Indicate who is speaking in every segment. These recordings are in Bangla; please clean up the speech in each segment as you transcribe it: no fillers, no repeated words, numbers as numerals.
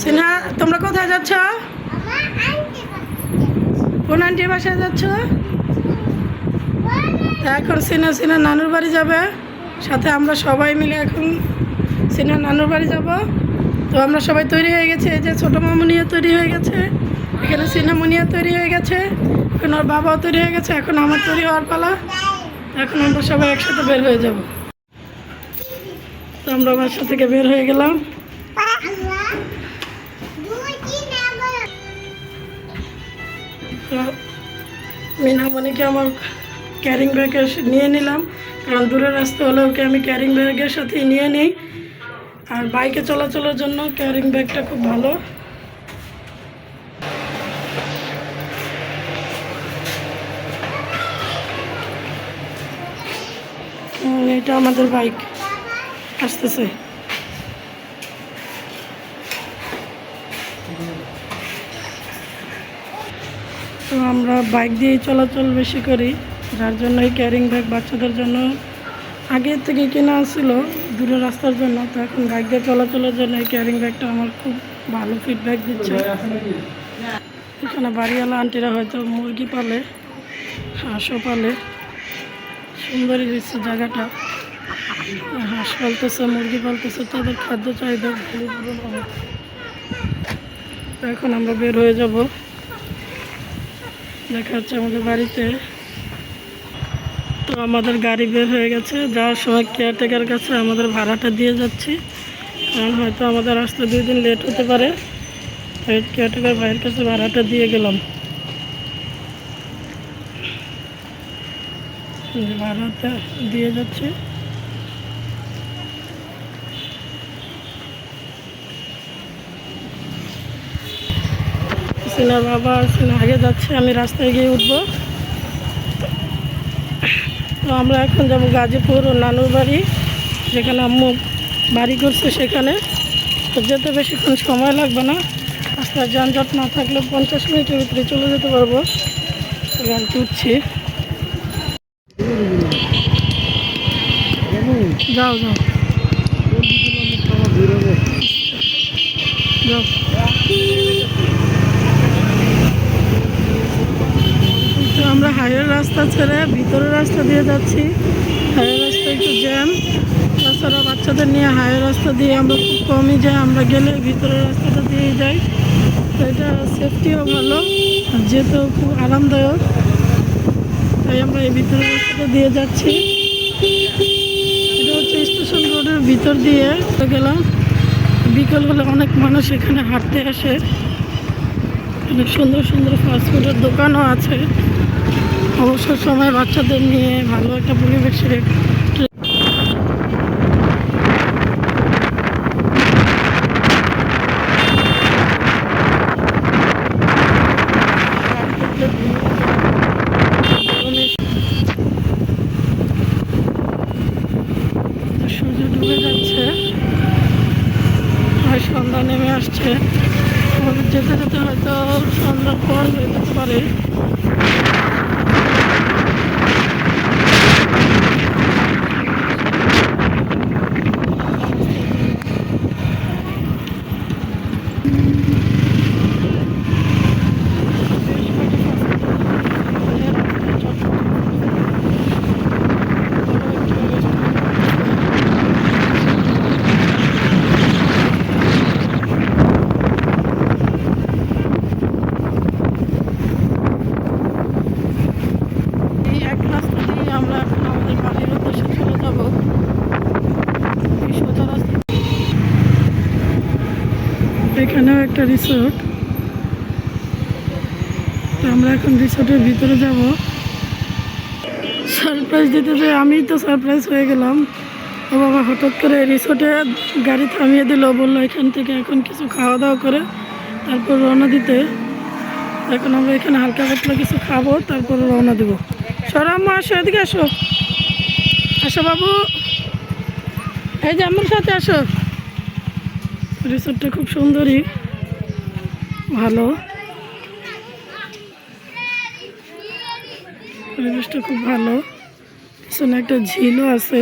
Speaker 1: সিনহা, তোমরা কোথায় যাচ্ছ? কোন আন্টির বাসায় যাচ্ছ? এখন সিনহা নানুর বাড়ি যাবে। সাথে আমরা সবাই মিলে এখন সিনহা নানুর বাড়ি যাব। তো আমরা সবাই তৈরি হয়ে গেছে। এই যে ছোটো মামুনিয়া তৈরি হয়ে গেছে, এখানে সিনহা মুনিয়া তৈরি হয়ে গেছে, এখন ওর বাবাও তৈরি হয়ে গেছে, এখন আমার তৈরি হওয়ার পালা। এখন আমরা সবাই একসাথে বের হয়ে যাব। তো আমরা বাসা থেকে বের হয়ে গেলাম। তো মিনামণিকে আমার ক্যারিং ব্যাগে নিয়ে নিলাম, কারণ দূরের রাস্তা হলে ওকে আমি ক্যারিং ব্যাগের সাথেই নিয়ে নিই। আর বাইকে চলাচলের জন্য ক্যারিং ব্যাগটা খুব ভালো। এটা আমাদের বাইক আসতেছে। তো আমরা বাইক দিয়েই চলাচল বেশি করি, যার জন্য এই ক্যারিং ব্যাগ বাচ্চাদের জন্য আগে থেকে কেনা ছিল দূরের রাস্তার জন্য। তো এখন বাইক দিয়ে চলাচলের জন্য এই ক্যারিং ব্যাগটা আমার খুব ভালো ফিডব্যাক দিচ্ছে। এখানে বাড়িওয়ালা আন্টিরা হয়তো মুরগি পালে, হাঁসও পালে। সুন্দরই হয়েছে জায়গাটা। হাঁস পালতেছে, মুরগি পালতেছে, তাদের খাদ্য চাহিদা ভালো হবে। তো এখন আমরা বের হয়ে যাব, দেখা যাচ্ছে আমাদের বাড়িতে। তো আমাদের গাড়ি বের হয়ে গেছে। যাওয়ার সময় কেয়ারটেকার কাছে আমাদের ভাড়াটা দিয়ে যাচ্ছি, কারণ হয়তো আমাদের আসতে 2 দিন লেট হতে পারে। কেয়ারটেকার ভাইয়ের কাছে ভাড়াটা দিয়ে গেলাম। ভাড়াটা দিয়ে যাচ্ছে। সিনার বাবা সিনা আগে যাচ্ছে, আমি রাস্তায় গিয়ে উঠবো। তো আমরা এখন যাব গাজীপুর ও নানুর বাড়ি, যেখানে আম্মু বাড়ি করছে সেখানে। তো যেতে বেশিক্ষণ সময় লাগবে না, রাস্তার যানজট না থাকলে 50 মিনিটের ভিতরে চলে যেতে পারবো। গাড়ি উঠছি। যাও যাও যাও। তো আমরা হাইওয়ে রাস্তা ছেড়ে ভিতরের রাস্তা দিয়ে যাচ্ছি। হাইওয়ে রাস্তা একটু জ্যাম, তাছাড়া বাচ্চাদের নিয়ে হাইওয়ে রাস্তা দিয়ে আমরা খুব কমই যাই। আমরা গেলে ভিতরের রাস্তাটা দিয়েই যাই। তো এটা সেফটিও ভালো, যেতেও খুব আরামদায়ক। তাই আমরা এই ভিতরের রাস্তাটা দিয়ে যাচ্ছি। এটা হচ্ছে স্টেশন রোডের ভিতর দিয়ে গেলাম। বিকেল হলে অনেক মানুষ এখানে হাঁটতে আসে। অনেক সুন্দর সুন্দর ফাস্টফুডের দোকানও আছে। অবসর সময় বাচ্চাদের নিয়ে ভালো একটা পরিবেশে সূর্য ডুবে যাচ্ছে, আর সন্ধ্যা নেমে আসছে। যেতে যেতে হয়তো সন্ধ্যার পর হয়ে যেতে পারে। এখানেও একটা রিসোর্ট। তো আমরা এখন রিসোর্টের ভিতরে যাব। সারপ্রাইজ দিতে যে আমি তো সারপ্রাইজ হয়ে গেলাম। ও বাবা হঠাৎ করে রিসোর্টে গাড়ি থামিয়ে দিল, বললো এখান থেকে এখন কিছু খাওয়া দাওয়া করে তারপর রওনা দিতে। এখন আমরা এখানে হালকা পাতলা কিছু খাবো, তারপর রওনা দেবো। সরাম্মা আসো, এদিকে আসো, আসো বাবু, এই যে আমার সাথে আসো। রিসোর্টটা খুব সুন্দরই, ভালো, পরিবেশটা খুব ভালো। পিছনে একটা ঝিলও আছে।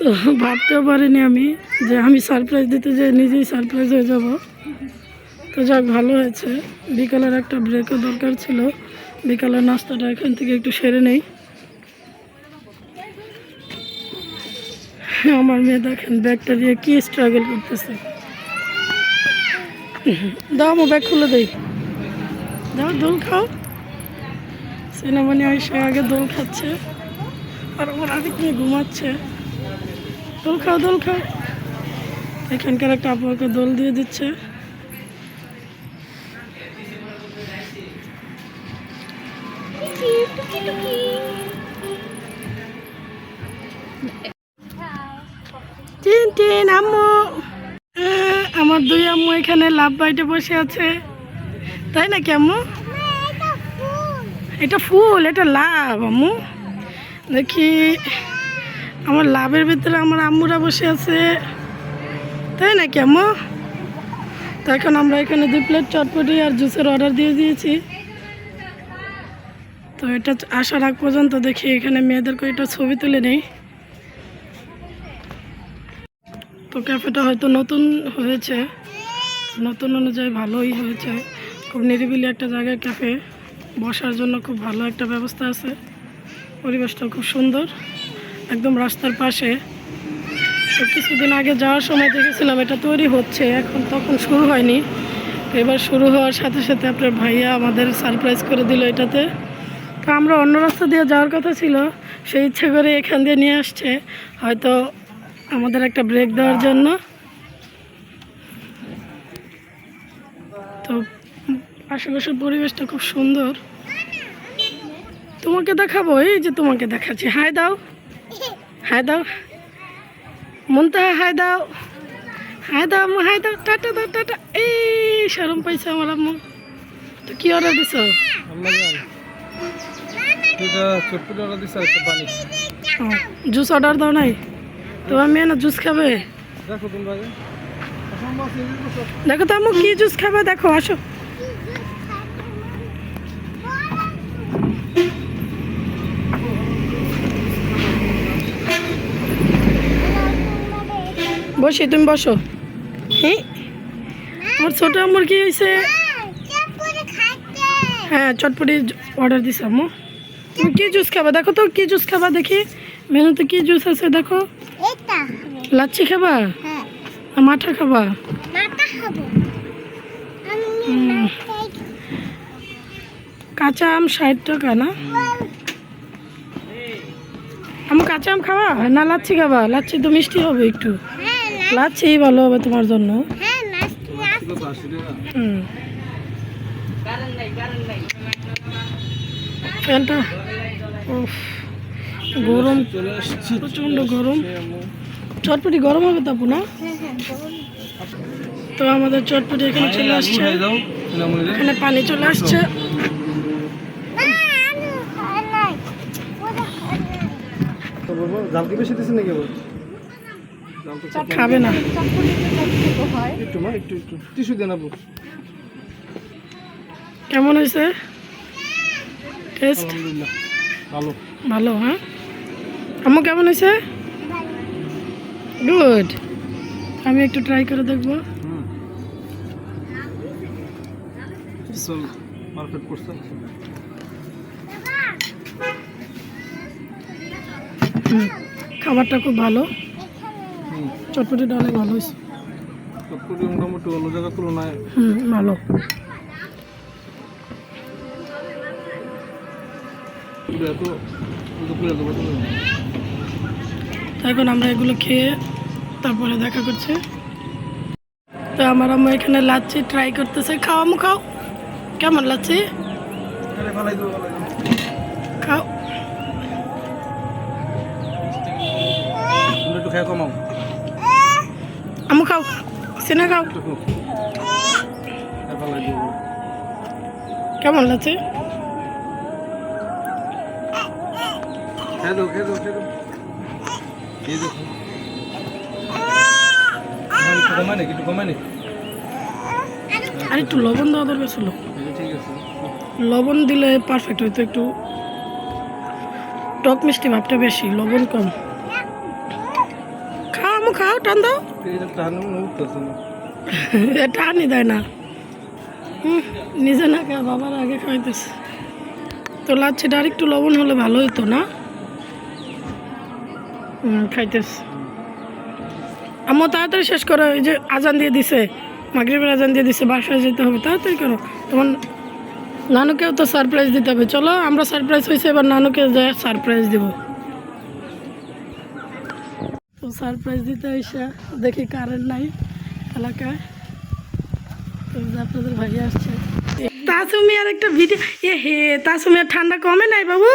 Speaker 1: তো ভাবতেও পারিনি আমি যে আমি সারপ্রাইজ দিতে যেয়ে নিজেই সারপ্রাইজ হয়ে যাব। তো যাক, ভালো হয়েছে। বিকালের একটা ব্রেকও দরকার ছিল, বিকালের নাস্তাটা এখান থেকে একটু সেরে নেই। আমার মেয়ে দেখেন ব্যাগটা দিয়ে কি স্ট্রাগল করতেছে। দাও আমার ব্যাগ খুলে দেই, দাও দোল খাও। সিনেমানি এসে আগে দোল খাচ্ছে আর ওর আগে নিয়ে ঘুমাচ্ছে। দোল খাও, দোল খাও। এখানকার একটা আপুকে দোল দিয়ে দিচ্ছে। টিন আম্মু, আমার দুই আম্মু এখানে লাভ বাইটে বসে আছে, তাই নাকি আম্মু? এটা ফুল, এটা লাভ আম্মু। দেখি আমার লাভের ভিতরে আমার আম্মুরা বসে আছে, তাই নাকি আম্মু? তো এখন আমরা এখানে 2 প্লেট চটপটি আর জুসের অর্ডার দিয়ে দিয়েছি। তো এটা আসার আগ পর্যন্ত দেখি এখানে মেয়েদের কয়েকটা ছবি তুলে নেই। তো ক্যাফেটা হয়তো নতুন হয়েছে, নতুন অনুযায়ী ভালোই হয়েছে। খুব নিরিবিলি একটা জায়গায় ক্যাফে, বসার জন্য খুব ভালো একটা ব্যবস্থা আছে। পরিবেশটা খুব সুন্দর, একদম রাস্তার পাশে। তো কিছুদিন আগে যাওয়ার সময় দেখেছিলাম এটা তৈরি হচ্ছে, এখন তখন শুরু হয়নি। এবার শুরু হওয়ার সাথে সাথে আপনার ভাইয়া আমাদের সারপ্রাইজ করে দিল এটাতে। তো আমরা অন্য রাস্তা দিয়ে যাওয়ার কথা ছিল, সেই ইচ্ছে করে এখান দিয়ে নিয়ে আসছে, হয়তো আমাদের একটা ব্রেক দেওয়ার জন্য। তো আশেপাশের পরিবেশটা খুব সুন্দর। তোমাকে দেখাবো, এই যে তোমাকে দেখাচ্ছি। হাই দাও, হাই দাও মুনতাহা, হাই দাও, হাই দাও আম্মু, হাই দাও, টাটা দাও, টাটা। এই শরম পাইছে আমার আম্মু। তো কি অর্ডার দিছ? জুস অর্ডার দাও নাই? তোমার মেয়ে না জুস খাবে? দেখো তো আম্মু কি জুস খাবে, দেখো, আসো। বসি, তুমি বসো। হ্যাঁ, আমার ছোট আম্মুর কি হয়েছে? হ্যাঁ, চটপটি অর্ডার দিস আম্মু। তুমি কি জুস খাবা দেখো তো, কি জুস খাবা দেখি মেনুতে কি জুস আছে দেখো। লাচ্ছি খাবা না মাঠা খাবা? কাঁচা আম 60 টাকা না? আমি কাঁচা আম খাওয়া না লাচ্ছি খাবা? লাচ্ছি তো মিষ্টি হবে একটু, লাচ্ছি ভালো হবে তোমার জন্য। ফ্যানটা গরম, প্রচণ্ড গরম। চটপটি গরম হবে তাপু না? তো আমাদের চটপটি এখানে চলে আসছে, এখানে পানি চলে আসছে। খাবে না, কেমন হয়েছে টেস্ট? ভালো। হ্যাঁ আম্মু, কেমন হয়েছে? গুড। আমি একটু ট্রাই করে দেখবো। খাবারটা খুব ভালো, চটপটিটা অনেক ভালো হয়েছে।
Speaker 2: মোটামুটি অন্য জায়গার তুলনায়
Speaker 1: ভালো। এখন আমরা এগুলো খেয়ে তারপরে দেখা করছে। তো আমার আম্মু এখানে লাচ্ছি ট্রাই করতেছে। খাও আম্মু, খাও। কেমন লাচ্ছি? খাও। আম্মু খাও, সিনা খাও। কেমন লাগছে? আর একটু লবণ দেওয়া দরকার ছিল, লবণ দিলে পারফেক্ট হইতো। একটু টক মিষ্টি ভাবটা বেশি, লবণ কম। মামু খাও টান দাও
Speaker 2: এই যে টানে মনে উঠতেছে না
Speaker 1: টানই দেয় না নিজে না খা বাবার আগে খাইতেছে তো লাচ্ছিটা আর একটু লবণ হলে ভালো হতো না খাইতেছে আম্মু তাড়াতাড়ি শেষ করো এই যে আজান দিয়ে দিছে মাগরিবের আজান দিয়ে দিছে বাসায় যেতে হবে তাড়াতাড়ি করো তখন নানুকেও তো সারপ্রাইজ দিতে হবে চলো আমরা সারপ্রাইজ হয়েছে এবার নানুকে যে সারপ্রাইজ দিব তো সারপ্রাইজ দিতে এসে দেখি কারেন্ট নাই এলাকায় তো আপনাদের ভাই আসছে তাসুমি আর একটা ভিডিও এ হে তাসুমি আর ঠান্ডা কমে নাই বাবু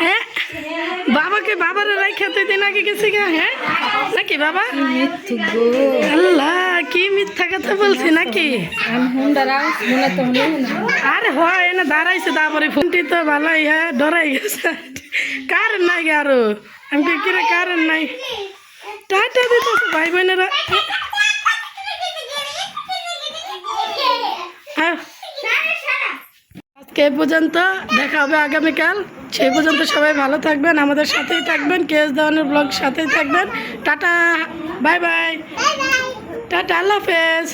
Speaker 1: হ্যাঁ বাবাকে বাবার রাই খেতে দিন আগে গেছে গা হ্যাঁ নাকি বাবা আল্লাহ কি মিথ্যা কথা বলছি নাকি আরে হয় না দাঁড়াইছে তারপরে ফোনটি তো ভালোই হ্যাঁ ডরাই গেছে কারেন্ট নাই গে আরো আমি কিরে কারেন্ট নাই টাটা দিতেছে ভাই বোনেরা আজকে এই পর্যন্ত দেখা হবে আগামীকাল সেই পর্যন্ত সবাই ভালো থাকবেন আমাদের সাথেই থাকবেন কেএস দেওয়ানের ব্লগ সাথেই থাকবেন টাটা বাই বাই টাটা আল্লাহ হাফেজ